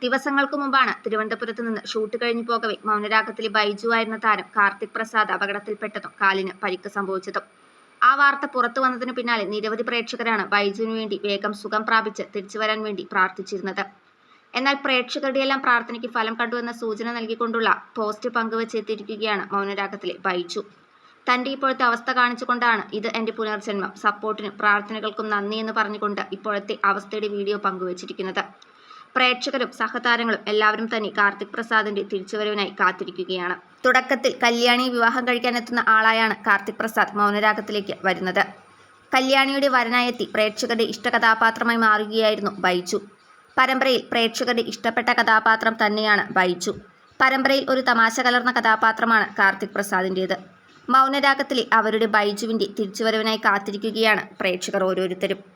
ദിവസങ്ങൾക്ക് മുമ്പാണ് തിരുവനന്തപുരത്ത് നിന്ന് ഷൂട്ട് കഴിഞ്ഞു പോകവെ മൗനരാഗത്തിലെ ബൈജു ആയിരുന്ന താരം കാർത്തിക് പ്രസാദ് അപകടത്തിൽപ്പെട്ടതും കാലിന് പരിക്ക് സംഭവിച്ചതും. ആ വാർത്ത പുറത്തു വന്നതിനു പിന്നാലെ നിരവധി പ്രേക്ഷകരാണ് ബൈജുവിന് വേണ്ടി വേഗം സുഖം പ്രാപിച്ച് തിരിച്ചുവരാൻ വേണ്ടി പ്രാർത്ഥിച്ചിരുന്നത്. എന്നാൽ പ്രേക്ഷകരുടെയെല്ലാം പ്രാർത്ഥനയ്ക്ക് ഫലം കണ്ടുവെന്ന സൂചന നൽകിക്കൊണ്ടുള്ള പോസ്റ്റ് പങ്കുവച്ചെത്തിയിരിക്കുകയാണ് മൗനരാഗത്തിലെ ബൈജു. തന്റെ ഇപ്പോഴത്തെ അവസ്ഥ കാണിച്ചുകൊണ്ടാണ് ഇത് എന്റെ പുനർജന്മം, സപ്പോർട്ടിനും പ്രാർത്ഥനകൾക്കും നന്ദി എന്ന് പറഞ്ഞുകൊണ്ട് ഇപ്പോഴത്തെ അവസ്ഥയുടെ വീഡിയോ പങ്കുവച്ചിരിക്കുന്നത്. പ്രേക്ഷകരും സഹതാരങ്ങളും എല്ലാവരും തന്നെ കാർത്തിക് പ്രസാദിന്റെ തിരിച്ചുവരവിനായി കാത്തിരിക്കുകയാണ്. തുടക്കത്തിൽ കല്യാണിയെ വിവാഹം കഴിക്കാനെത്തുന്ന ആളായാണ് കാർത്തിക് പ്രസാദ് മൗനരാഗത്തിലേക്ക് വരുന്നത്. കല്യാണിയുടെ വരനായെത്തി പ്രേക്ഷകരുടെ ഇഷ്ടകഥാപാത്രമായി മാറുകയായിരുന്നു ബൈജു. പരമ്പരയിൽ പ്രേക്ഷകരുടെ ഇഷ്ടപ്പെട്ട കഥാപാത്രം തന്നെയാണ് ബൈജു. പരമ്പരയിൽ ഒരു തമാശ കലർന്ന കഥാപാത്രമാണ് കാർത്തിക് പ്രസാദിൻ്റേത്. മൗനരാഗത്തിലെ അവരുടെ ബൈജുവിന്റെ തിരിച്ചുവരവിനായി കാത്തിരിക്കുകയാണ് പ്രേക്ഷകർ ഓരോരുത്തരും.